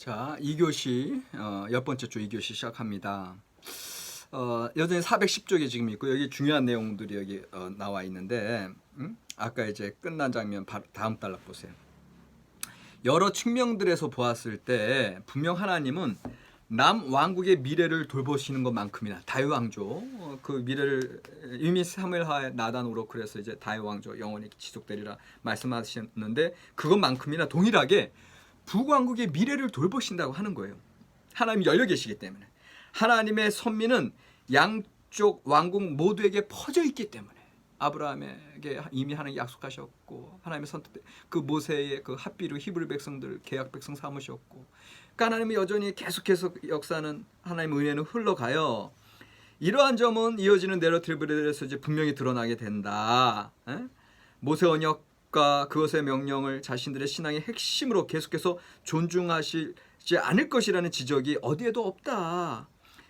자, 2교시 10번째 주 2교시 시작합니다. 여전히 410쪽이 지금 있고 여기 중요한 내용들이 여기 나와 있는데 아까 이제 끝난 장면 다음 단락 보세요. 여러 측면들에서 보았을 때 분명 하나님은 남 왕국의 미래를 돌보시는 것만큼이나 다윗 왕조 그 미래를 이미 사무엘하에 나단으로 그래서 이제 다윗 왕조 영원히 지속되리라 말씀하셨는데 그것만큼이나 동일하게 북왕국의 미래를 돌보신다고 하는 거예요. 하나님이 열려 계시기 때문에. 하나님의 선민은 양쪽 왕국 모두에게 퍼져 있기 때문에 아브라함에게 이미 하나님 약속하셨고 하나님의 선택 그 모세의 그 합비로 히브리 백성들 계약 백성 삼으셨고 그러니까 하나님이 여전히 계속해서 역사는 하나님의 은혜는 흘러가요. 이러한 점은 이어지는 내러티브에서 이제 분명히 드러나게 된다. 모세 언약과 그것의 명령을 자신들의 신앙의 핵심으로 계속해서 존중하시지 않을 것이라는 지적이 어디에도 없다.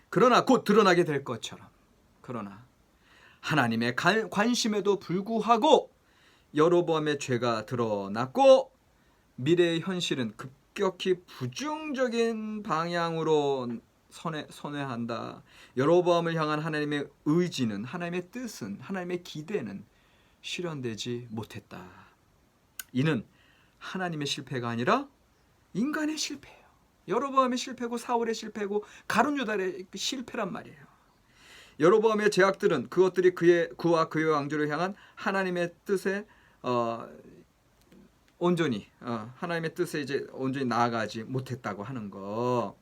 그러나 곧 드러나게 될 것처럼. 그러나 하나님의 관심에도 불구하고 여로보암의 죄가 드러났고 미래의 현실은 급격히 부정적인 방향으로 선회한다. 여로보암을 향한 하나님의 의지는 하나님의 뜻은 하나님의 기대는 실현되지 못했다. 이는 하나님의 실패가 아니라 인간의 실패예요. 여로보암의 실패고 사울의 실패고 가룟 유다의 실패란 말이에요. 여로보암의 죄악들은 그것들이 그와 그의 왕조를 향한 하나님의 뜻에 온전히 하나님의 뜻에 이제 온전히 나아가지 못했다고 하는 거.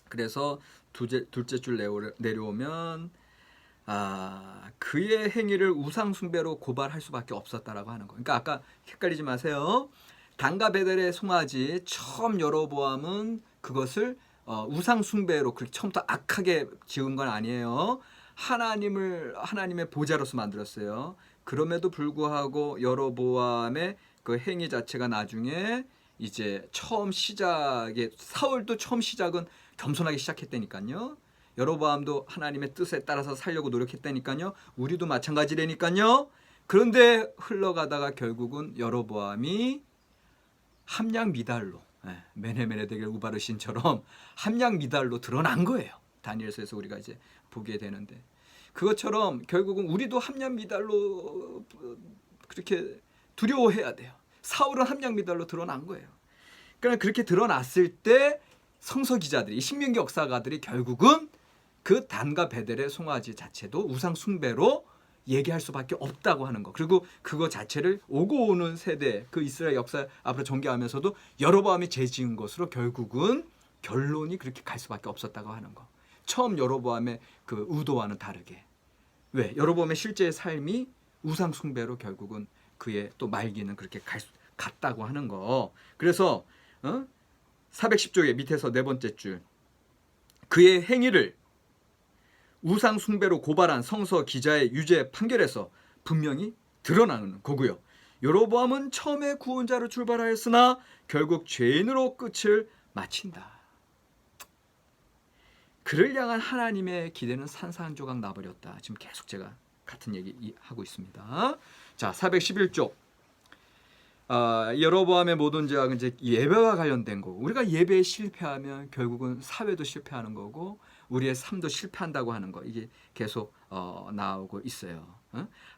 그래서 둘째 줄 내려오면 그의 행위를 우상 숭배로 고발할 수밖에 없었다라고 하는 거. 그러니까 아까 헷갈리지 마세요. 단과 베델의 송아지 처음 여로보암은 그것을 우상 숭배로 그렇게 처음부터 악하게 지은 건 아니에요. 하나님의 보좌로서 만들었어요. 그럼에도 불구하고 여로보암의 그 행위 자체가 나중에 이제 처음 시작에 사울도 처음 시작은 겸손하게 시작했다니까요. 여로보암도 하나님의 뜻에 따라서 살려고 노력했다니까요. 우리도 마찬가지라니까요. 그런데 흘러가다가 결국은 여로보암이 함량 미달로 메네메네 대겔 우바르신처럼 함량 미달로 드러난 거예요. 다니엘서에서 우리가 이제 보게 되는데 그것처럼 결국은 우리도 함량 미달로 그렇게 두려워해야 돼요. 사울은 함량 미달로 드러난 거예요. 그러니까 그렇게 드러났을 때 성서 기자들이 신명기 역사가들이 결국은 그 단과 베델의 송아지 자체도 우상 숭배로 얘기할 수밖에 없다고 하는 거. 그리고 그거 자체를 오고 오는 세대 그 이스라엘 역사 앞으로 전개하면서도 여로보암이 죄 지은 것으로 결국은 결론이 그렇게 갈 수밖에 없었다고 하는 거. 처음 여로보암의 그 의도와는 다르게. 왜? 여로보암의 실제의 삶이 우상 숭배로 결국은 그의 또 말기는 그렇게 갔다고 하는 거. 그래서 410쪽의 밑에서 네 번째 줄 그의 행위를 우상 숭배로 고발한 성서 기자의 유죄 판결에서 분명히 드러나는 거고요. 여로보암은 처음에 구원자로 출발하였으나 결국 죄인으로 끝을 마친다. 그를 향한 하나님의 기대는 산산조각 나버렸다. 지금 계속 제가 같은 얘기 하고 있습니다. 자, 411쪽. 여로보암의 모든 죄악은 이제 예배와 관련된 거고 우리가 예배에 실패하면 결국은 사회도 실패하는 거고 우리의 삶도 실패한다고 하는 거 이게 계속 나오고 있어요.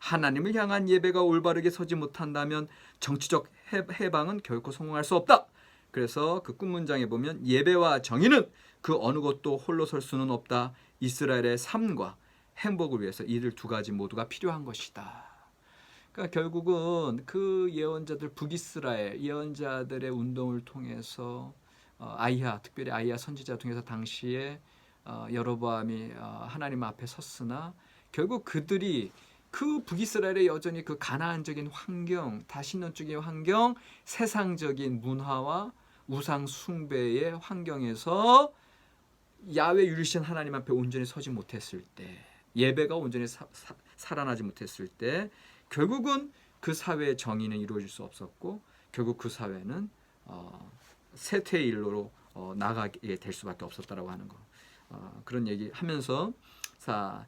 하나님을 향한 예배가 올바르게 서지 못한다면 정치적 해방은 결코 성공할 수 없다. 그래서 그 끝문장에 보면 예배와 정의는 그 어느 것도 홀로 설 수는 없다. 이스라엘의 삶과 행복을 위해서 이들 두 가지 모두가 필요한 것이다. 그러니까 결국은 그 예언자들 북이스라엘 예언자들의 운동을 통해서 특별히 아이야 선지자 통해서 당시에 여로보암이 하나님 앞에 섰으나 결국 그들이 그 북이스라엘의 여전히 그 가나안적인 환경, 다신론적인 환경, 세상적인 문화와 우상 숭배의 환경에서 야훼 유일신 하나님 앞에 온전히 서지 못했을 때 예배가 온전히 살아나지 못했을 때 결국은 그 사회의 정의는 이루어질 수 없었고 결국 그 사회는 쇠퇴의 일로로 나가게 될 수밖에 없었다라고 하는 거. 그런 얘기 하면서 4.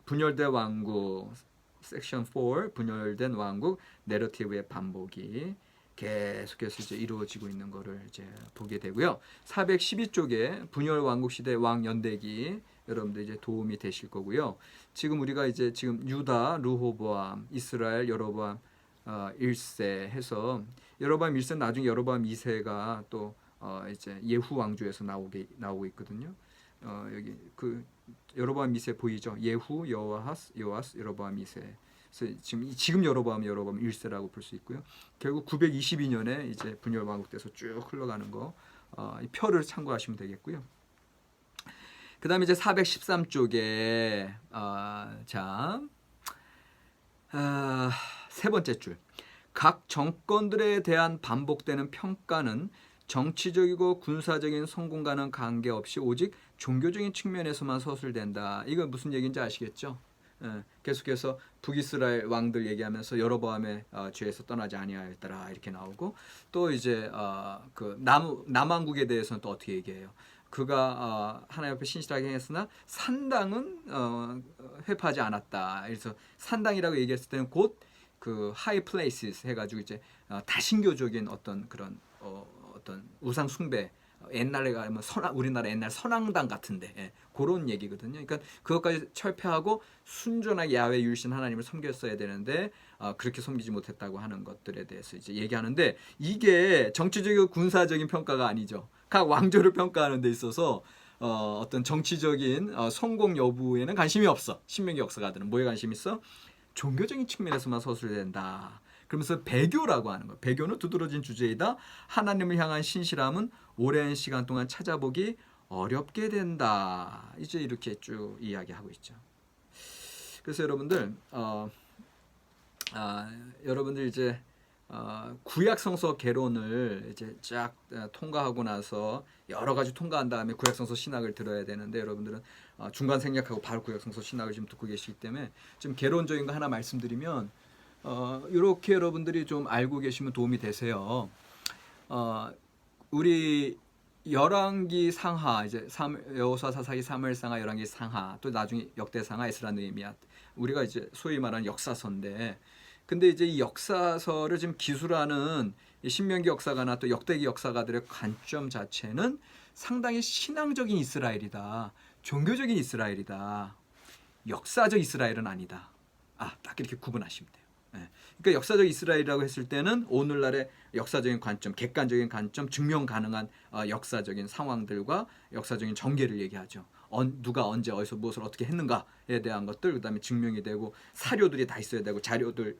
분열된 왕국 섹션 4 분열된 왕국 내러티브의 반복이 계속해서 이제 이루어지고 있는 거를 이제 보게 되고요. 412쪽에 분열 왕국 시대 왕 연대기 여러분들 이제 도움이 되실 거고요. 지금 우리가 이제 지금 유다 르호보암, 이스라엘 여로보암 1세 해서 여로보암 1세 나중에 여로보암 2세가 또 이제 예후 왕조에서 나오고 있거든요. 여기 그 여로보암 2세 보이죠? 예후, 여호아스, 여로보암 2세. 그래서 지금 여로보암 1세라고 볼 수 있고요. 결국 922년에 이제 분열 왕국돼서 쭉 흘러가는 거 이 표를 참고하시면 되겠고요. 그다음에 이제 413쪽에 세 번째 줄. 각 정권들에 대한 반복되는 평가는 정치적이고 군사적인 성공과는 관계없이 오직 종교적인 측면에서만 서술된다. 이거 무슨 얘기인지 아시겠죠? 계속해서 북이스라엘 왕들 얘기하면서 여로보암의 죄에서 떠나지 아니하였더라 이렇게 나오고 또 이제 그 남왕국에 대해서는 또 어떻게 얘기해요? 그가 하나님 앞에 신실하게 행했으나 산당은 회파하지 않았다. 그래서 산당이라고 얘기했을 때는 곧 그 하이 플레이스 해가지고 이제 다신교적인 어떤 그런 어떤 우상 숭배 옛날에 가면 우리나라 옛날 선앙당 같은데 그런 얘기거든요. 그러니까 그것까지 철폐하고 순전하게 야훼 유일신 하나님을 섬겼어야 되는데 그렇게 섬기지 못했다고 하는 것들에 대해서 이제 얘기하는데 이게 정치적이고 군사적인 평가가 아니죠. 각 왕조를 평가하는 데 있어서 어떤 정치적인 성공 여부에는 관심이 없어. 신명기 역사가들은 뭐에 관심 있어? 종교적인 측면에서만 서술된다. 그러면서 배교라고 하는 거. 배교는 두드러진 주제이다. 하나님을 향한 신실함은 오랜 시간 동안 찾아보기 어렵게 된다. 이제 이렇게 쭉 이야기하고 있죠. 그래서 여러분들 여러분들 이제 구약 성서 개론을 이제 쫙 통과하고 나서 여러 가지 통과한 다음에 구약 성서 신학을 들어야 되는데 여러분들은 중간 생략하고 바로 구약 성서 신학을 지금 듣고 계시기 때문에 좀 개론적인 거 하나 말씀드리면 이렇게 여러분들이 좀 알고 계시면 도움이 되세요. 우리 열왕기 상하 이제 여호수아 사사기 사무엘상하 열왕기 상하 또 나중에 역대상하 에스라 느헤미야 우리가 이제 소위 말하는 역사서인데 근데 이제 이 역사서를 지금 기술하는 신명기 역사가나 또 역대기 역사가들의 관점 자체는 상당히 신앙적인 이스라엘이다. 종교적인 이스라엘이다. 역사적 이스라엘은 아니다. 딱 이렇게 구분하시면 돼요. 그러니까 역사적 이스라엘이라고 했을 때는 오늘날의 역사적인 관점, 객관적인 관점, 증명 가능한 역사적인 상황들과 역사적인 전개를 얘기하죠. 누가 언제 어디서 무엇을 어떻게 했는가에 대한 것들, 그다음에 증명이 되고 사료들이 다 있어야 되고 자료들,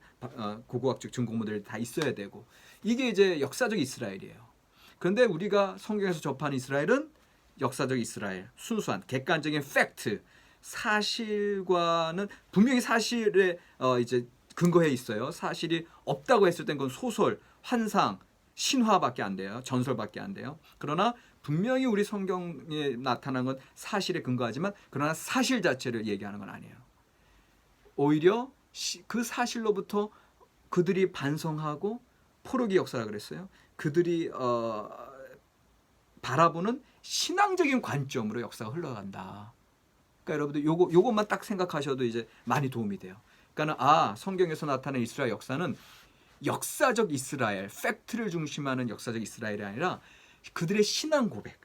고고학적 증거물들이 다 있어야 되고 이게 이제 역사적 이스라엘이에요. 그런데 우리가 성경에서 접한 이스라엘은 역사적 이스라엘, 순수한 객관적인 팩트, 사실과는 분명히 사실에 이제 근거해 있어요. 사실이 없다고 했을 땐 그건 소설, 환상, 신화밖에 안 돼요. 전설밖에 안 돼요. 그러나 분명히 우리 성경에 나타난 건 사실에 근거하지만 그러나 사실 자체를 얘기하는 건 아니에요. 오히려 그 사실로부터 그들이 반성하고 포로기 역사라 그랬어요. 그들이 바라보는 신앙적인 관점으로 역사가 흘러간다. 그러니까 여러분들 요것만 딱 생각하셔도 이제 많이 도움이 돼요. 그러니까 성경에서 나타나는 이스라엘 역사는 역사적 이스라엘, 팩트를 중심하는 역사적 이스라엘이 아니라 그들의 신앙 고백,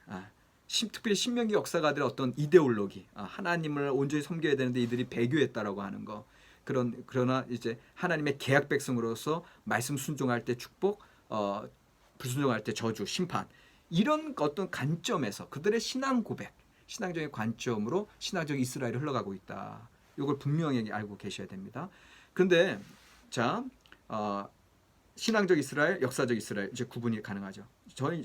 특별히 신명기 역사가들의 어떤 이데올로기, 하나님을 온전히 섬겨야 되는데 이들이 배교했다라고 하는 거, 그러나 이제 하나님의 계약 백성으로서 말씀 순종할 때 축복, 불순종할 때 저주, 심판 이런 어떤 관점에서 그들의 신앙 고백, 신앙적인 관점으로 신앙적 이스라엘이 흘러가고 있다. 이걸 분명히 알고 계셔야 됩니다. 그런데 신앙적 이스라엘, 역사적 이스라엘 이제 구분이 가능하죠.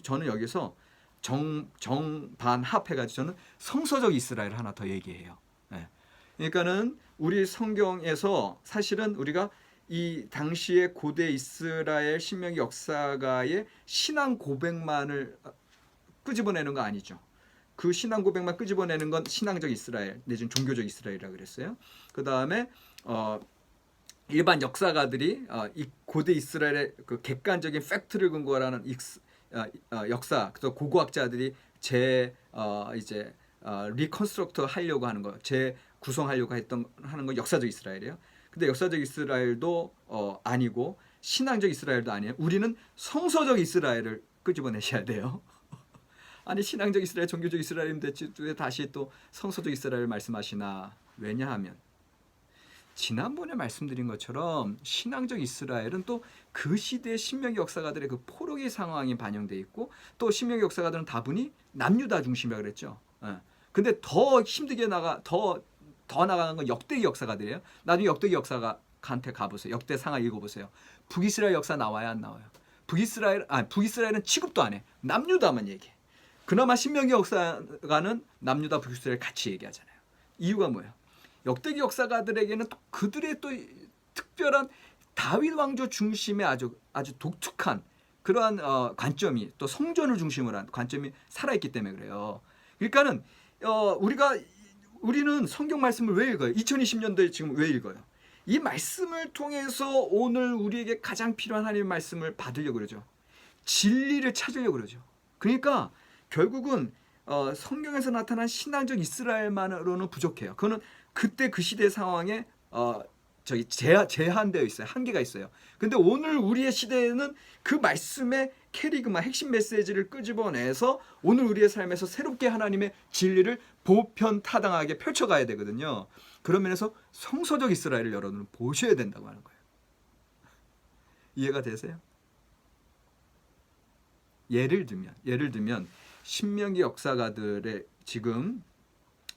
저는 여기서 정반합해가지고 저는 성서적 이스라엘 하나 더 얘기해요. 그러니까는 우리 성경에서 사실은 우리가 이 당시의 고대 이스라엘 신명기 역사가의 신앙 고백만을 끄집어내는 거 아니죠. 그 신앙 고백만 끄집어내는 건 신앙적 이스라엘 내지는 종교적 이스라엘이라고 그랬어요. 그 다음에 일반 역사가들이 이 고대 이스라엘의 그 객관적인 팩트를 근거로 하는 역사, 또 고고학자들이 이제 리컨스트럭터 하려고 하는 거, 재구성하려고 하는 건 역사적 이스라엘이에요. 근데 역사적 이스라엘도 아니고 신앙적 이스라엘도 아니에요. 우리는 성서적 이스라엘을 끄집어내셔야 돼요. 아니 신앙적 이스라엘, 종교적 이스라엘인데 왜 다시 또 성서적 이스라엘을 말씀하시나? 왜냐하면 지난번에 말씀드린 것처럼 신앙적 이스라엘은 또 그 시대의 신명기 역사가들의 그 포로기 상황이 반영돼 있고, 또 신명기 역사가들은 다분히 남유다 중심이라 그랬죠. 근데 더 힘들게 더 나가는 건 역대기 역사가들이에요. 나중에 역대기 역사가한테 가보세요. 역대 상하 읽어보세요. 북이스라엘 역사 나와요, 안 나와요? 북이스라엘은 취급도 안 해. 남유다만 얘기해. 그나마 신명기 역사가는 남유다, 북이스라엘 같이 얘기하잖아요. 이유가 뭐예요? 역대기 역사가들에게는 또 그들의 또 특별한 다윗 왕조 중심의 아주 독특한 그러한 관점이, 또 성전을 중심으로 한 관점이 살아있기 때문에 그래요. 그러니까는 우리는 성경 말씀을 왜 읽어요? 2020년도에 지금 왜 읽어요? 이 말씀을 통해서 오늘 우리에게 가장 필요한 하나님의 말씀을 받으려고 그러죠. 진리를 찾으려고 그러죠. 그러니까 결국은 성경에서 나타난 신앙적 이스라엘만으로는 부족해요. 그거는 그때 그 시대 상황에 제한되어 있어요. 한계가 있어요. 근데 오늘 우리의 시대에는 그 말씀의 캐리그마, 핵심 메시지를 끄집어내서 오늘 우리의 삶에서 새롭게 하나님의 진리를 보편타당하게 펼쳐가야 되거든요. 그런 면에서 성서적 이스라엘을 여러분은 보셔야 된다고 하는 거예요. 이해가 되세요? 예를 들면 신명기 역사가들의 지금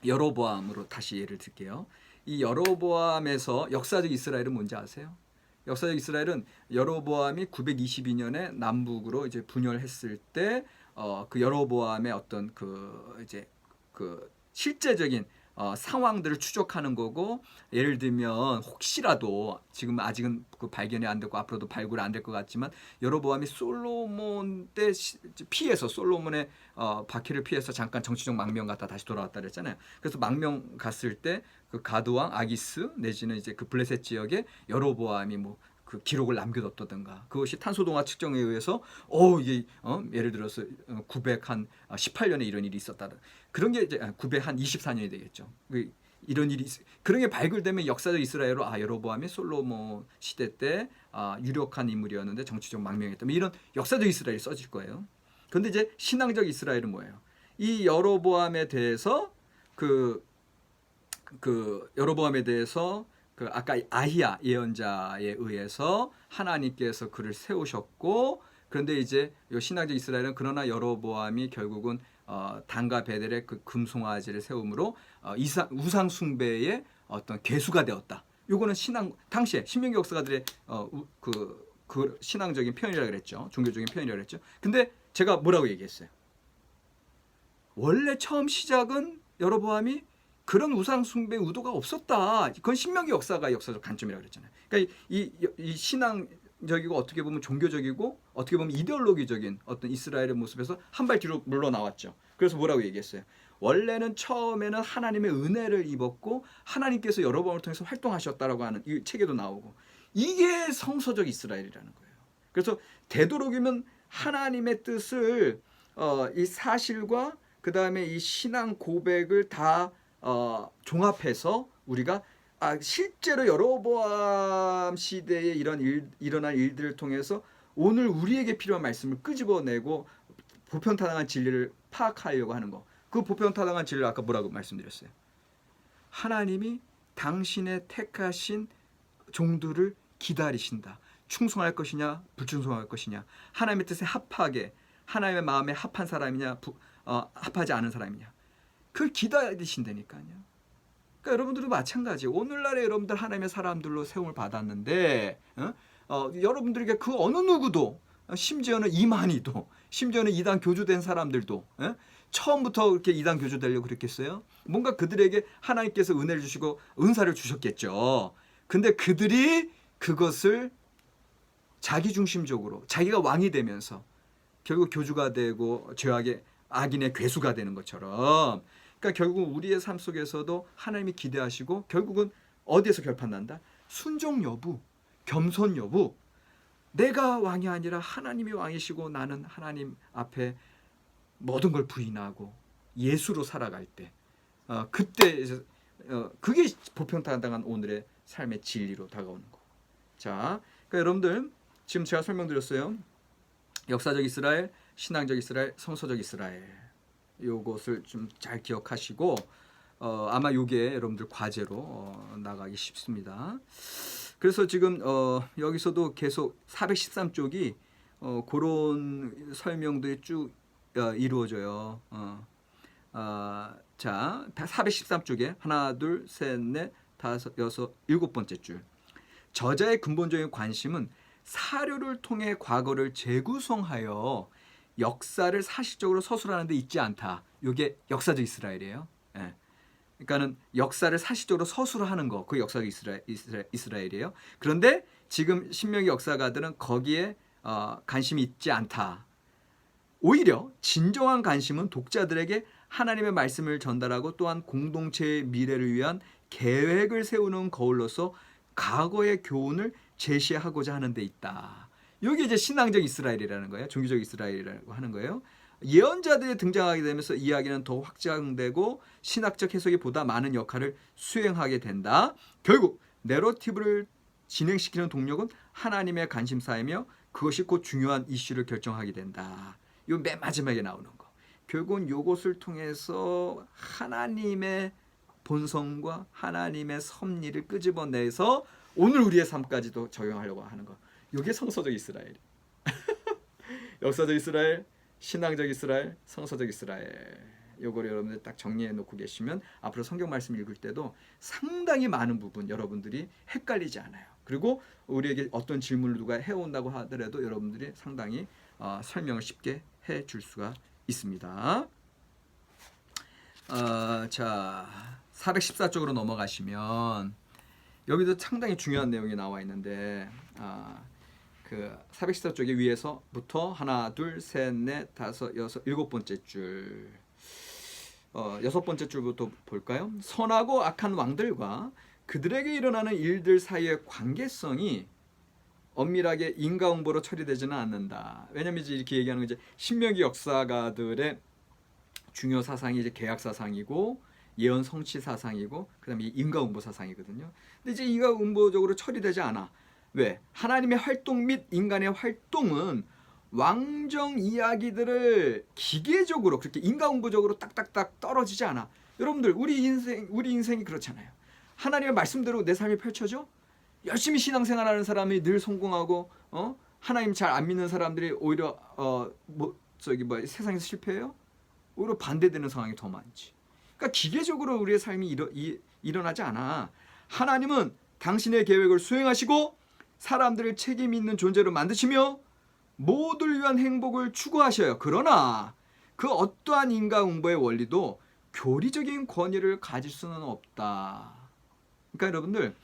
여로보암으로 다시 예를 들게요. 이 여로보암에서 역사적 이스라엘은 뭔지 아세요? 역사적 이스라엘은 여로보암이 922년에 남북으로 이제 분열했을 때 그 여로보암의 어떤 그 실제적인 상황들을 추적하는 거고, 예를 들면 혹시라도 지금 아직은 그 발견이 안 됐고 앞으로도 발굴이 안 될 것 같지만 여로보암이 솔로몬 때 피해서 솔로몬의 바퀴를 피해서 잠깐 정치적 망명 갔다 다시 돌아왔다 그랬잖아요. 그래서 망명 갔을 때 그 가드왕 아기스 내지는 이제 그 블레셋 지역에 여로보암이 뭐 그 기록을 남겨뒀다든가, 그것이 탄소동화 측정에 의해서 이게 예를 들어서 918년에 이런 일이 있었다, 그런 게 이제 924년이 되겠죠. 이런 일이 그런 게 발굴되면 역사적 이스라엘로 여로보암이 솔로몬 시대 때 유력한 인물이었는데 정치적 망명했다, 이런 역사적 이스라엘이 써질 거예요. 그런데 이제 신앙적 이스라엘은 뭐예요? 이 여로보암에 대해서 여로보암에 대해서 아까 아히야 예언자에 의해서 하나님께서 그를 세우셨고, 그런데 이제 신앙적 이스라엘은 그러나 여로보암이 결국은 단과 베델의 그 금송아지를 세움으로 우상 숭배의 어떤 괴수가 되었다. 요거는 당시에 신명기 역사가들의 그 신앙적인 표현이라 그랬죠. 종교적인 표현이라 그랬죠. 근데 제가 뭐라고 얘기했어요? 원래 처음 시작은 여로보암이 그런 우상 숭배 의도가 없었다. 그건 신명기 역사가 역사적 관점이라고 그랬잖아요. 그러니까 이 신앙적이고 어떻게 보면 종교적이고 어떻게 보면 이데올로기적인 어떤 이스라엘의 모습에서 한 발 뒤로 물러나왔죠. 그래서 뭐라고 얘기했어요? 원래는 처음에는 하나님의 은혜를 입었고 하나님께서 여로보암을 통해서 활동하셨다라고 하는 이 책에도 나오고, 이게 성서적 이스라엘이라는 거예요. 그래서 되도록이면 하나님의 뜻을 이 사실과 그 다음에 이 신앙 고백을 다 종합해서 우리가 실제로 여로보암 시대에 일어난 일들을 통해서 오늘 우리에게 필요한 말씀을 끄집어내고 보편타당한 진리를 파악하려고 하는 거. 그 보편타당한 진리를 아까 뭐라고 말씀드렸어요? 하나님이 당신의 택하신 종들을 기다리신다. 충성할 것이냐 불충성할 것이냐, 하나님의 뜻에 합하게, 하나님의 마음에 합한 사람이냐 합하지 않은 사람이냐, 그걸 기다리신다니까요. 그러니까 여러분들도 마찬가지. 오늘날에 여러분들 하나님의 사람들로 세움을 받았는데 여러분들에게 그 어느 누구도, 심지어는 이만희도, 심지어는 이단 교주된 사람들도 처음부터 그렇게 이단 교주 되려고 그랬겠어요? 뭔가 그들에게 하나님께서 은혜를 주시고 은사를 주셨겠죠. 근데 그들이 그것을 자기중심적으로 자기가 왕이 되면서 결국 교주가 되고 죄악의 악인의 괴수가 되는 것처럼, 그러니까 결국 우리의 삶 속에서도 하나님이 기대하시고 결국은 어디에서 결판난다? 순종 여부, 겸손 여부. 내가 왕이 아니라 하나님이 왕이시고 나는 하나님 앞에 모든 걸 부인하고 예수로 살아갈 때, 그때 그게 보편타당한 오늘의 삶의 진리로 다가오는 거. 자, 그러니까 여러분들 지금 제가 설명드렸어요. 역사적 이스라엘, 신앙적 이스라엘, 성서적 이스라엘. 요것을 좀 잘 기억하시고 아마 요게 여러분들 과제로 나가기 쉽습니다. 그래서 지금 여기서도 계속 413쪽이 그런 설명들이 쭉 이루어져요. 자, 413쪽에 하나, 둘, 셋, 넷, 다섯, 여섯, 일곱 번째 줄. 저자의 근본적인 관심은 사료를 통해 과거를 재구성하여 역사를 사실적으로 서술하는 데 있지 않다. 이게 역사적 이스라엘이에요. 예. 그러니까는 역사를 사실적으로 서술하는 거, 그 역사적 이스라엘이에요. 그런데 지금 신명기 역사가들은 거기에 관심이 있지 않다. 오히려 진정한 관심은 독자들에게 하나님의 말씀을 전달하고 또한 공동체의 미래를 위한 계획을 세우는 거울로서 과거의 교훈을 제시하고자 하는 데 있다. 여기 이제 신앙적 이스라엘이라는 거예요. 종교적 이스라엘이라고 하는 거예요. 예언자들이 등장하게 되면서 이야기는 더 확장되고 신학적 해석이 보다 많은 역할을 수행하게 된다. 결국 내러티브를 진행시키는 동력은 하나님의 관심사이며 그것이 곧 중요한 이슈를 결정하게 된다. 요 맨 마지막에 나오는 거. 결국은 요것을 통해서 하나님의 본성과 하나님의 섭리를 끄집어내서 오늘 우리의 삶까지도 적용하려고 하는 거. 이게 성서적 이스라엘. 역사적 이스라엘, 신앙적 이스라엘, 성서적 이스라엘. 요거를 여러분들 딱 정리해 놓고 계시면 앞으로 성경 말씀 읽을 때도 상당히 많은 부분 여러분들이 헷갈리지 않아요. 그리고 우리에게 어떤 질문을 누가 해온다고 하더라도 여러분들이 상당히 설명을 쉽게 해 줄 수가 있습니다. 자, 414쪽으로 넘어가시면 여기도 상당히 중요한 내용이 나와 있는데 그 414쪽의 위에서부터 하나, 둘, 셋, 넷, 다섯, 여섯, 일곱 번째 줄 여섯 번째 줄부터 볼까요? 선하고 악한 왕들과 그들에게 일어나는 일들 사이의 관계성이 엄밀하게 인과응보로 처리되지는 않는다. 왜냐하면 이제 이렇게 얘기하는 게 이제 신명기 역사가들의 중요 사상이 이제 계약 사상이고 예언 성취 사상이고 그다음에 인과응보 사상이거든요. 근데 이제 인과응보적으로 처리되지 않아. 왜? 하나님의 활동 및 인간의 활동은 왕정 이야기들을 기계적으로 그렇게 인과응보적으로 딱딱딱 떨어지지 않아. 여러분들 우리 인생이 그렇잖아요. 하나님의 말씀대로 내 삶이 펼쳐져? 열심히 신앙생활하는 사람이 늘 성공하고 하나님 잘 안 믿는 사람들이 오히려 세상에서 실패해요? 오히려 반대되는 상황이 더 많지. 그러니까 기계적으로 우리의 삶이 일어나지 않아. 하나님은 당신의 계획을 수행하시고 사람들을 책임 있는 존재로 만드시며 모두를 위한 행복을 추구하셔요. 그러나 그 어떠한 인과응보의 원리도 교리적인 권위를 가질 수는 없다. 그러니까 여러분들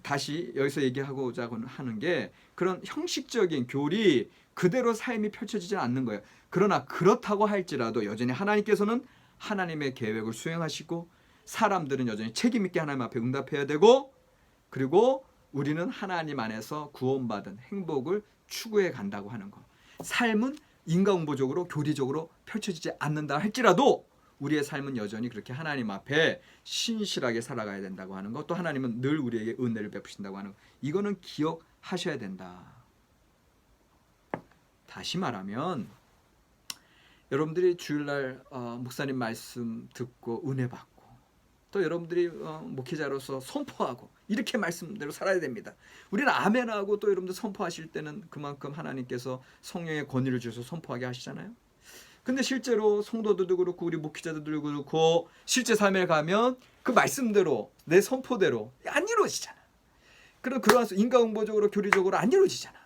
다시 여기서 얘기하고자 하는 게 그런 형식적인 교리 그대로 삶이 펼쳐지지 않는 거예요. 그러나 그렇다고 할지라도 여전히 하나님께서는 하나님의 계획을 수행하시고 사람들은 여전히 책임 있게 하나님 앞에 응답해야 되고 그리고 우리는 하나님 안에서 구원받은 행복을 추구해 간다고 하는 거. 삶은 인과응보적으로 교리적으로 펼쳐지지 않는다 할지라도 우리의 삶은 여전히 그렇게 하나님 앞에 신실하게 살아가야 된다고 하는 것. 또 하나님은 늘 우리에게 은혜를 베푸신다고 하는 것. 이거는 기억하셔야 된다. 다시 말하면 여러분들이 주일날 목사님 말씀 듣고 은혜 받고 또 여러분들이 목회자로서 선포하고 이렇게 말씀대로 살아야 됩니다. 우리는 아멘하고 또 여러분들 선포하실 때는 그만큼 하나님께서 성령의 권위를 주셔서 선포하게 하시잖아요. 근데 실제로 성도들도 그렇고 우리 목회자들도 그렇고 실제 삶에 가면 그 말씀대로 내 선포대로 안 이루어지잖아. 그러한 인과응보적으로 교리적으로 안 이루어지잖아.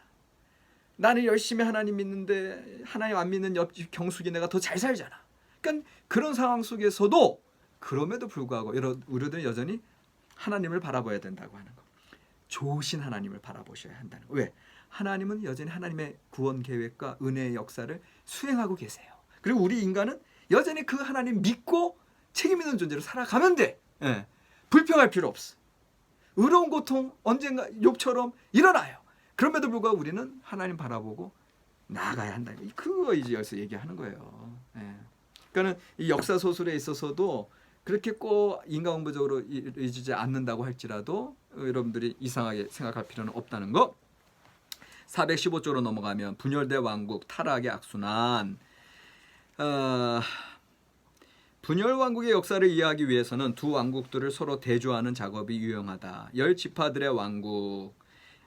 나는 열심히 하나님 믿는데 하나님 안 믿는 옆집 경숙이 내가 더 잘 살잖아. 그러니까 그런 상황 속에서도 그럼에도 불구하고 우리들은 여전히 하나님을 바라봐야 된다고 하는 거. 좋으신 하나님을 바라보셔야 한다는 거. 왜? 하나님은 여전히 하나님의 구원 계획과 은혜의 역사를 수행하고 계세요. 그리고 우리 인간은 여전히 그 하나님 믿고 책임 있는 존재로 살아가면 돼. 예. 불평할 필요 없어. 의로운 고통 언젠가 욥처럼 일어나요. 그럼에도 불구하고 우리는 하나님 바라보고 나아가야 한다. 그거 이제 여기서 얘기하는 거예요. 예. 그러니까는 이 역사 소설에 있어서도 그렇게 꼭 인과응보적으로 이루어지지 않는다고 할지라도 여러분들이 이상하게 생각할 필요는 없다는 거. 415쪽으로 넘어가면 분열대 왕국 타락의 악순환. 분열 왕국의 역사를 이해하기 위해서는 두 왕국들을 서로 대조하는 작업이 유용하다. 10지파들의 왕국,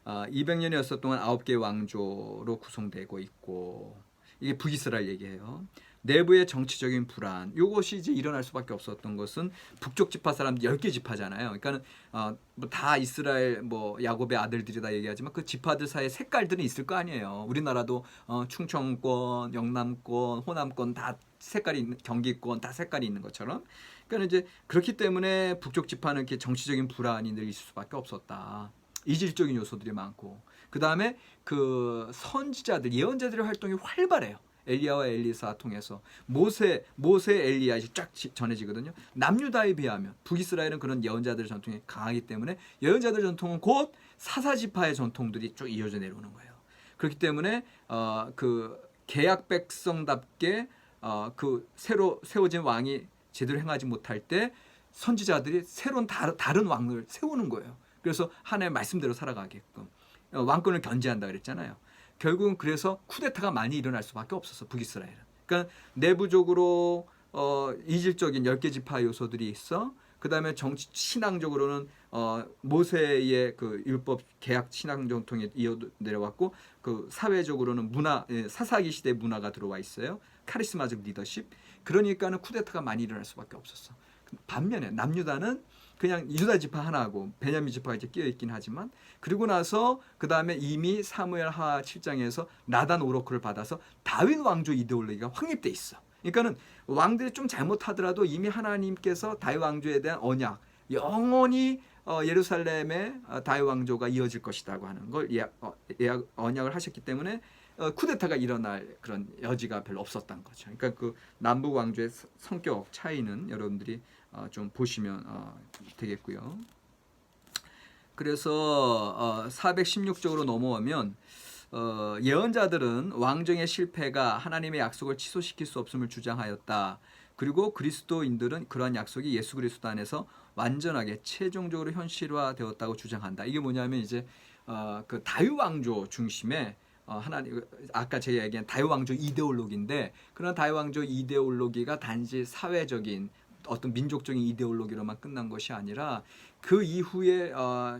200년이었을 동안 9개의 왕조로 구성되고 있고, 이게 북이스라엘 얘기예요. 내부의 정치적인 불안, 이것이 이제 일어날 수밖에 없었던 것은 북쪽 지파 사람 10개 지파잖아요. 그러니까는 다 이스라엘 야곱의 아들들이다 얘기하지만 그 지파들 사이에 색깔들은 있을 거 아니에요. 우리나라도 충청권, 영남권, 호남권 다 색깔이 있는, 경기권 다 색깔이 있는 것처럼. 그러니까 이제 그렇기 때문에 북쪽 지파는 이렇게 정치적인 불안이 늘 있을 수밖에 없었다. 이질적인 요소들이 많고, 그 다음에 그 선지자들, 예언자들의 활동이 활발해요. 엘리야와 엘리사 통해서 모세 엘리야 쫙 전해지거든요. 남유다에 비하면 북이스라엘은 그런 예언자들의 전통이 강하기 때문에 예언자들 전통은 곧 사사지파의 전통들이 쭉 이어져 내려오는 거예요. 그렇기 때문에 그 계약 백성답게 그 새로 세워진 왕이 제대로 행하지 못할 때 선지자들이 새로운 다른 왕을 세우는 거예요. 그래서 하나님의 말씀대로 살아가게끔 왕권을 견제한다 그랬잖아요. 결국은 그래서 쿠데타가 많이 일어날 수밖에 없었어, 북이스라엘은. 그러니까 내부적으로 이질적인 10개 지파 요소들이 있어. 그 다음에 정치 신앙적으로는 모세의 그 율법 계약 신앙 전통에 이어 내려왔고, 그 사회적으로는 문화, 사사기 시대 문화가 들어와 있어요. 카리스마적 리더십. 그러니까는 쿠데타가 많이 일어날 수밖에 없었어. 반면에 남유다는 그냥 유다 지파 하나하고 베냐민 지파가 이제 끼어 있긴 하지만, 그리고 나서 그 다음에 이미 사무엘 하 7장에서 나단 오로크를 받아서 다윗 왕조 이데올로기가 확립돼 있어. 그러니까는 왕들이 좀 잘못하더라도 이미 하나님께서 다윗 왕조에 대한 언약, 영원히 예루살렘의 다윗 왕조가 이어질 것이라고 하는 걸 언약을 하셨기 때문에 쿠데타가 일어날 그런 여지가 별로 없었던 거죠. 그러니까 그 남북 왕조의 성격 차이는 여러분들이 좀 보시면 되겠고요. 그래서 416쪽으로 넘어오면 예언자들은 왕정의 실패가 하나님의 약속을 취소시킬 수 없음을 주장하였다. 그리고 그리스도인들은 그러한 약속이 예수 그리스도 안에서 완전하게 최종적으로 현실화되었다고 주장한다. 이게 뭐냐면 이제 그 다윗 왕조 중심의 하나님, 아까 제가 얘기한 다윗 왕조 이데올로기인데, 그런 다윗 왕조 이데올로기가 단지 사회적인 어떤 민족적인 이데올로기로만 끝난 것이 아니라 그 이후에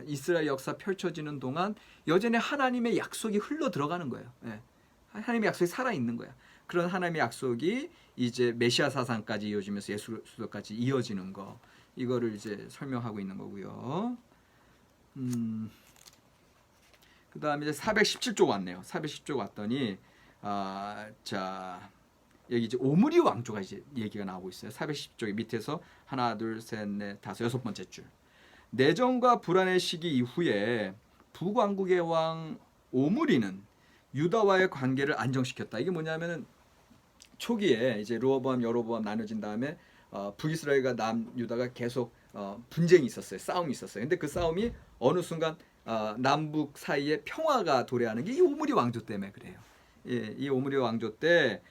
이스라엘 역사 펼쳐지는 동안 여전히 하나님의 약속이 흘러 들어가는 거예요. 예. 하나님의 약속이 살아 있는 거야. 그런 하나님의 약속이 이제 메시아 사상까지 이어지면서 예수 그리스도까지 이어지는 거, 이거를 이제 설명하고 있는 거고요. 그 다음에 이제 417쪽 왔네요. 417쪽 왔더니 자, 여기 이제 오므리 왕조가 이제 얘기가 나오고 있어요. 410쪽의 밑에서 하나, 둘, 셋, 넷, 다섯, 6번째 줄. 내정과 불안의 시기 이후에 북왕국의 왕 오므리는 유다와의 관계를 안정시켰다. 이게 뭐냐면은 초기에 이제 르호보암, 여로보암 나눠진 다음에 북이스라엘과 남유다가 계속 분쟁이 있었어요. 싸움이 있었어요. 근데 그 싸움이 어느 순간 남북 사이에 평화가 도래하는 게 이 오므리 왕조 때문에 그래요. 예, 이 오므리 왕조 때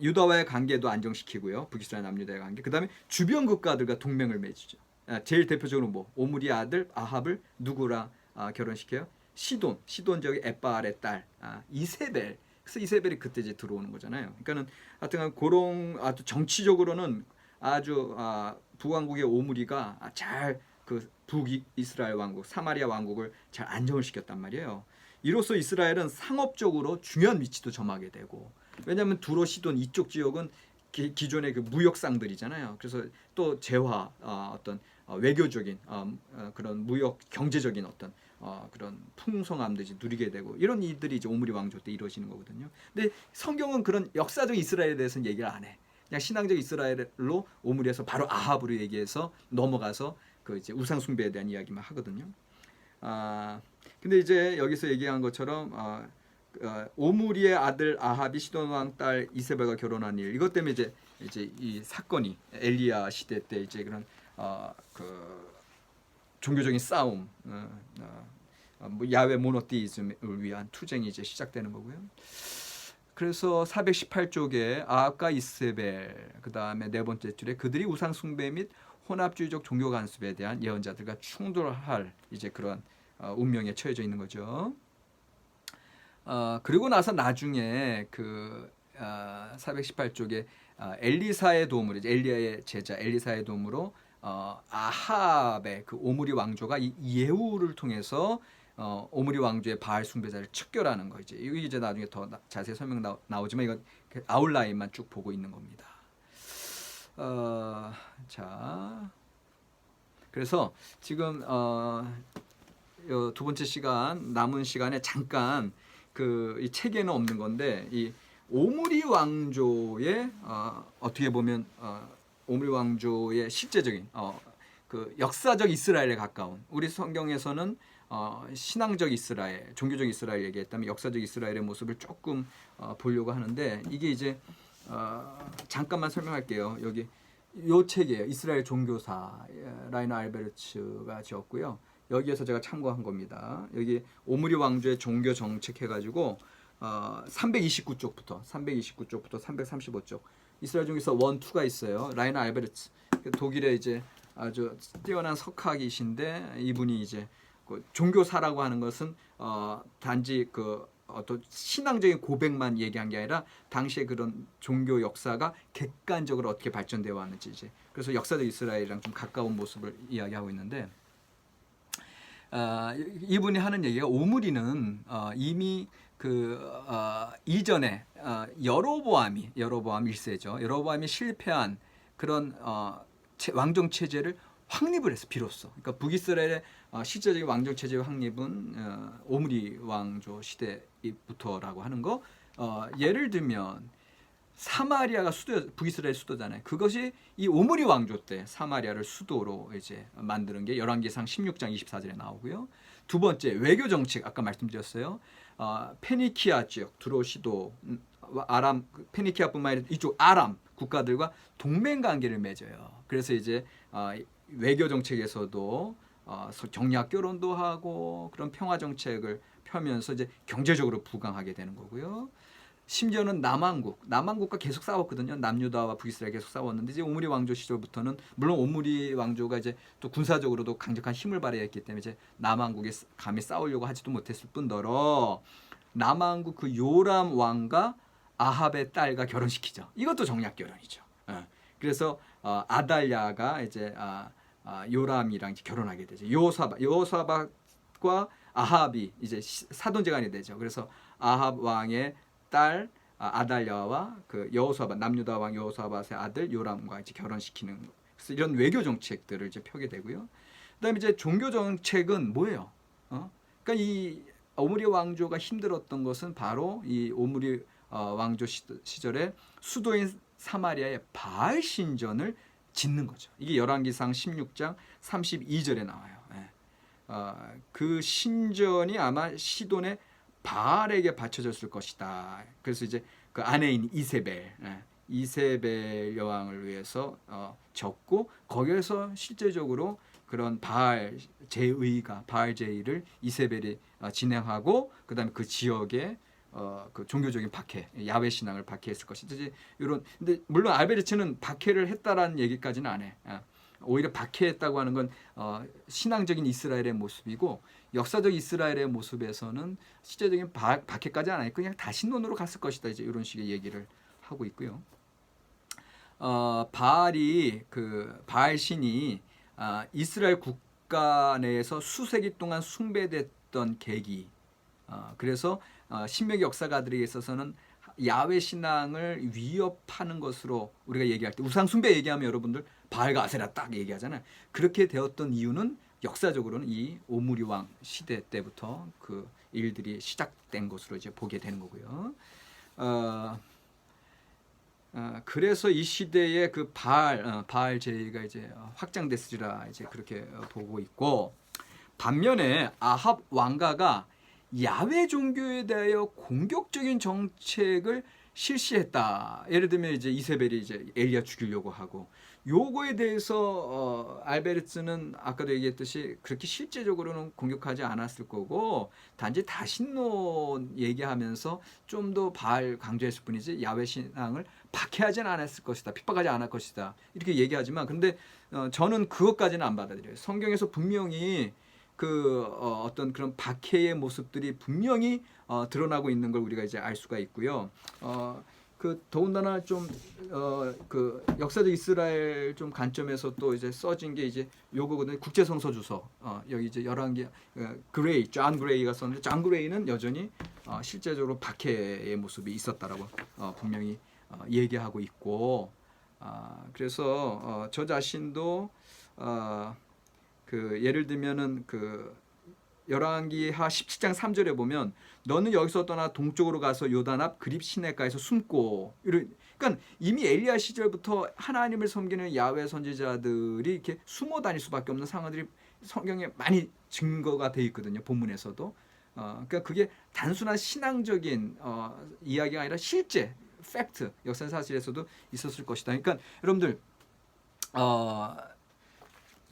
유다와의 관계도 안정시키고요. 북이스라엘 남유다의 관계. 그 다음에 주변 국가들과 동맹을 맺죠. 제일 대표적으로 우물이 아들 아합을 누구랑 결혼시켜요? 시돈 지역의 에빠알의 딸 이세벨. 그래서 이세벨이 그때 이제 들어오는 거잖아요. 그러니까는 하여튼 그런 아주 정치적으로는 아주 북왕국의 오므리가 잘 그 북이스라엘 왕국 사마리아 왕국을 잘 안정을 시켰단 말이에요. 이로써 이스라엘은 상업적으로 중요한 위치도 점하게 되고, 왜냐하면 두로 시돈 이쪽 지역은 기존의 그 무역상들이잖아요. 그래서 또 재화 어떤 외교적인 그런 무역 경제적인 어떤 그런 풍성함들이 누리게 되고, 이런 일들이 이제 오므리 왕조 때 이루어지는 거거든요. 근데 성경은 그런 역사적 이스라엘에 대해서는 얘기를 안 해. 그냥 신앙적 이스라엘로 오므리에서 바로 아합으로 얘기해서 넘어가서 그 이제 우상 숭배에 대한 이야기만 하거든요. 근데 이제 여기서 얘기한 것처럼 오므리의 아들 아합이 시돈 왕 딸 이세벨과 결혼한 일, 이것 때문에 이제 이 사건이 엘리야 시대 때 이제 그런 그 종교적인 싸움, 야훼 모노테이즘을 위한 투쟁이 이제 시작되는 거고요. 그래서 418쪽에 아합과 이세벨, 그 다음에 네 번째 줄에 그들이 우상 숭배 및 혼합주의적 종교 간섭에 대한 예언자들과 충돌할 이제 그런 운명에 처해져 있는 거죠. 그리고 나서 나중에 그 418쪽에 엘리사의 도움으로 이제 엘리야의 제자 엘리사의 도움으로 아합의 그 오므리 왕조가 이 예후를 통해서 오므리 왕조의 바알 숭배자를 척결하는 거 이제 이게 이제 나중에 더 자세히 설명 나오지만 이건 아웃라인만 쭉 보고 있는 겁니다. 자, 그래서 지금 두 번째 시간 남은 시간에 잠깐 그 이 책에는 없는 건데 이 오므리 왕조의 어떻게 보면 오므리 왕조의 실제적인 그 역사적 이스라엘에 가까운 우리 성경에서는 신앙적 이스라엘, 종교적 이스라엘 얘기했다면 역사적 이스라엘의 모습을 조금 보려고 하는데 이게 이제 잠깐만 설명할게요. 여기 요 책이에요. 이스라엘 종교사 라이너 알베르츠가 지었고요. 여기에서 제가 참고한 겁니다. 여기 오므리 왕조의 종교 정책 해가지고 329쪽부터 335쪽 이스라엘 종교사 1, 2가 있어요. 라이너 알베르츠 독일의 이제 아주 뛰어난 석학이신데 이분이 이제 그 종교사라고 하는 것은 단지 그 어떤 신앙적인 고백만 얘기한 게 아니라 당시에 그런 종교 역사가 객관적으로 어떻게 발전되어 왔는지 이제 그래서 역사적 이스라엘이랑 좀 가까운 모습을 이야기하고 있는데 이분이 하는 얘기가 오므리는 이미 그 이전에 여로보암 1세죠. 여로보암이 실패한 그런 왕정 체제를 확립을 해서 비로소 그러니까 북이스라엘의 실제적인 왕정 체제의 확립은 오므리 왕조 시대부터라고 하는 거 예를 들면 사마리아가 북이스라엘 수도잖아요. 그것이 이 오므리 왕조 때 사마리아를 수도로 이제 만드는 게 열왕기상 16장 24절에 나오고요. 두 번째 외교 정책 아까 말씀드렸어요. 페니키아 지역 두로시도 아람 페니키아뿐만 아니라 이쪽 아람 국가들과 동맹 관계를 맺어요. 그래서 이제 외교 정책에서도 정략 결혼도 하고 그런 평화 정책을 펴면서 이제 경제적으로 부강하게 되는 거고요. 심지어는 남한국과 계속 싸웠거든요. 남유다와 북이스라엘 계속 싸웠는데 이제 오므리 왕조 시절부터는 물론 오므리 왕조가 이제 또 군사적으로도 강력한 힘을 발휘했기 때문에 이제 남한국에 감히 싸우려고 하지도 못했을 뿐더러 남한국 그 요람 왕과 아합의 딸과 결혼시키죠. 이것도 정략 결혼이죠. 그래서 아달랴가 이제 요람이랑 결혼하게 되죠. 요사박과 아합이 이제 사돈제간이 되죠. 그래서 아합 왕의 딸 아달랴와 그 여호사밧 남유다 왕 여호사밧의 아들 요람과 이제 결혼시키는 그래서 이런 외교 정책들을 이제 펴게 되고요. 그다음에 이제 종교 정책은 뭐예요? 그러니까 이 오므리 왕조가 힘들었던 것은 바로 이 오므리 왕조 시절에 수도인 사마리아의 바알 신전을 짓는 거죠. 이게 열왕기상 16장 32절에 나와요. 그 신전이 아마 시돈의 바알에게 바쳐졌을 것이다. 그래서 이제 그 아내인 이세벨 여왕을 위해서 졌고 거기에서 실제적으로 그런 바알 제의를 이세벨이 진행하고 그다음에 그 지역에 그 종교적인 박해, 야훼 신앙을 박해했을 것이다. 이런 근데 물론 알베르츠는 박해를 했다라는 얘기까지는 안 해. 오히려 박해했다고 하는 건 신앙적인 이스라엘의 모습이고 역사적 이스라엘의 모습에서는 실제적인 박해까지 안 하니까 그냥 다신론으로 갔을 것이다. 이제 이런 식의 얘기를 하고 있고요. 바알 신이 이스라엘 국가 내에서 수세기 동안 숭배됐던 계기. 그래서 신명기 역사가들에게 있어서는 야훼 신앙을 위협하는 것으로 우리가 얘기할 때 우상 숭배 얘기하면 여러분들 바알과 아세라 딱 얘기하잖아요. 그렇게 되었던 이유는 역사적으로는 이 오므리 왕 시대 때부터 그 일들이 시작된 것으로 이제 보게 되는 거고요. 그래서 이 시대에 그 바알 제의가 이제 확장됐으리라 이제 그렇게 보고 있고 반면에 아합 왕가가 야훼 종교에 대하여 공격적인 정책을 실시했다. 예를 들면 이제 이세벨이 이제 엘리야 죽이려고 하고 요거에 대해서 알베르츠는 아까도 얘기했듯이 그렇게 실제적으로는 공격하지 않았을 거고 단지 다신론 얘기하면서 좀 더 바알 강조했을 뿐이지 야훼 신앙을 박해하지는 않았을 것이다. 핍박하지 않을 것이다. 이렇게 얘기하지만 근데 저는 그것까지는 안 받아들여요. 성경에서 분명히 어떤 그런 박해의 모습들이 분명히 드러나고 있는 걸 우리가 이제 알 수가 있고요. 더군다나 좀 그 역사적 이스라엘 좀 관점에서 또 이제 써진 게 이제 요거거든요. 국제성서주서. 여기 이제 11개 그레이, 존 그레이가 썼는데 존 그레이는 여전히 실제적으로 박해의 모습이 있었다라고 분명히 얘기하고 있고, 그래서 저 자신도 예를 들면은 열왕기하 17장 3절에 보면 너는 여기서 떠나 동쪽으로 가서 요단 앞 그립 시내가에서 숨고, 그러니까 이미 엘리야 시절부터 하나님을 섬기는 야훼 선지자들이 이렇게 숨어 다닐 수밖에 없는 상황들이 성경에 많이 증거가 돼 있거든요. 본문에서도. 그러니까 그게 단순한 신앙적인 이야기가 아니라 실제 팩트, 역사 사실에서도 있었을 것이다. 그러니까 여러분들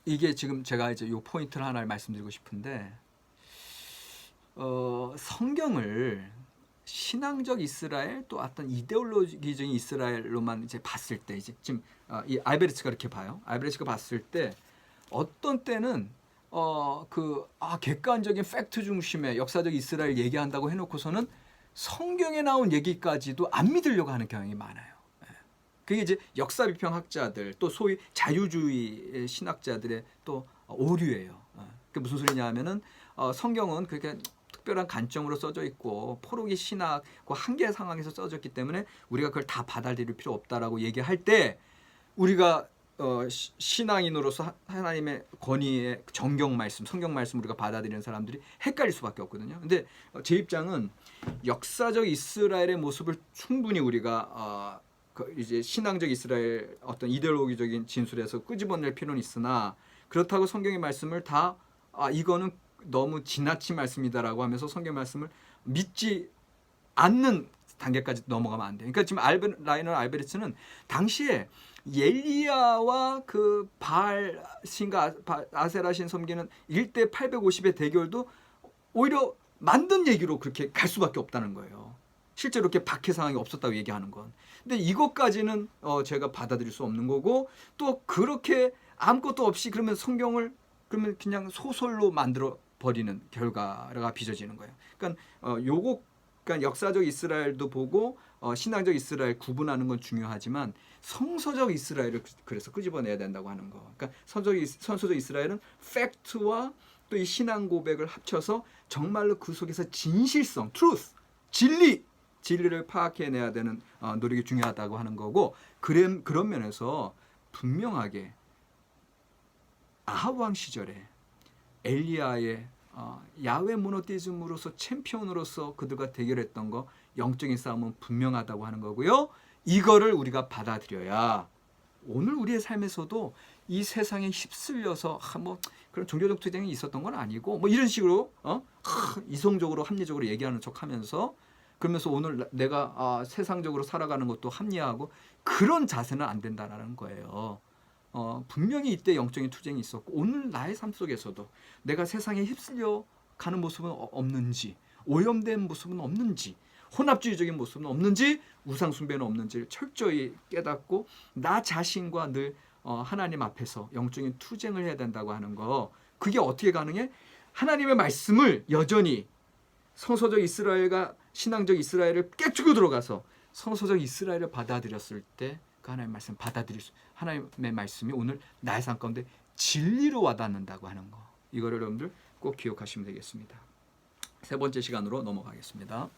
이게 지금 제가 이제 요 포인트를 하나를 말씀드리고 싶은데, 성경을 신앙적 이스라엘 또 어떤 이데올로기적인 이스라엘로만 이제 봤을 때, 이제 지금 이 알베르츠가 이렇게 봐요. 알베르츠가 봤을 때 어떤 때는 객관적인 팩트 중심의 역사적 이스라엘 얘기한다고 해놓고서는 성경에 나온 얘기까지도 안 믿으려고 하는 경향이 많아요. 그게 이제 역사 비평학자들 또 소위 자유주의 신학자들의 또 오류예요. 그게 무슨 소리냐 하면은 성경은 그렇게 특별한 관점으로 써져 있고 포로기 신학과 한계 상황에서 써졌기 때문에 우리가 그걸 다 받아들일 필요 없다라고 얘기할 때, 우리가 신앙인으로서 하나님의 권위의 정경 말씀, 성경 말씀 우리가 받아들이는 사람들이 헷갈릴 수밖에 없거든요. 근데 제 입장은 역사적 이스라엘의 모습을 충분히 우리가 이제 신앙적 이스라엘 어떤 이데올로기적인 진술에서 끄집어낼 필요는 있으나, 그렇다고 성경의 말씀을 다 이거는 너무 지나친 말씀이다라고 하면서 성경 말씀을 믿지 않는 단계까지 넘어가면 안 돼요. 그러니까 지금 라이너 알베르츠는 당시에 엘리야와 그 바알 신과 아세라 신 섬기는 1대 850의 대결도 오히려 만든 얘기로 그렇게 갈 수밖에 없다는 거예요. 실제로 이렇게 박해 상황이 없었다고 얘기하는 건. 근데 이것까지는 제가 받아들일 수 없는 거고, 또 그렇게 아무것도 없이 그러면 성경을 그러면 그냥 소설로 만들어 버리는 결과가 빚어지는 거예요. 그러니까 그러니까 역사적 이스라엘도 보고 신앙적 이스라엘 구분하는 건 중요하지만 성서적 이스라엘을 그래서 끄집어내야 된다고 하는 거. 그러니까 성서적 이스라엘은 팩트와 또 이 신앙 고백을 합쳐서 정말로 그 속에서 진실성, truth, 진리를 파악해내야 되는 노력이 중요하다고 하는 거고, 그런 면에서 분명하게 아합 왕 시절에 엘리야의 야훼 모노티즘으로서 챔피언으로서 그들과 대결했던 거, 영적인 싸움은 분명하다고 하는 거고요. 이거를 우리가 받아들여야 오늘 우리의 삶에서도 이 세상에 휩쓸려서 뭐 그런 종교적 투쟁이 있었던 건 아니고 뭐 이런 식으로 이성적으로 합리적으로 얘기하는 척하면서, 그러면서 오늘 내가 세상적으로 살아가는 것도 합리화하고 그런 자세는 안 된다라는 거예요. 분명히 이때 영적인 투쟁이 있었고 오늘 나의 삶 속에서도 내가 세상에 휩쓸려 가는 모습은 없는지, 오염된 모습은 없는지, 혼합주의적인 모습은 없는지, 우상숭배는 없는지를 철저히 깨닫고 나 자신과 늘 하나님 앞에서 영적인 투쟁을 해야 된다고 하는 거. 그게 어떻게 가능해? 하나님의 말씀을 여전히 성서적 이스라엘과 신앙적 이스라엘을 깨뜨고 들어가서 성서적 이스라엘을 받아들였을 때 그 하나님의 말씀 하나님의 말씀이 오늘 나의 삶 가운데 진리로 와닿는다고 하는 거. 이거를 여러분들 꼭 기억하시면 되겠습니다. 세 번째 시간으로 넘어가겠습니다.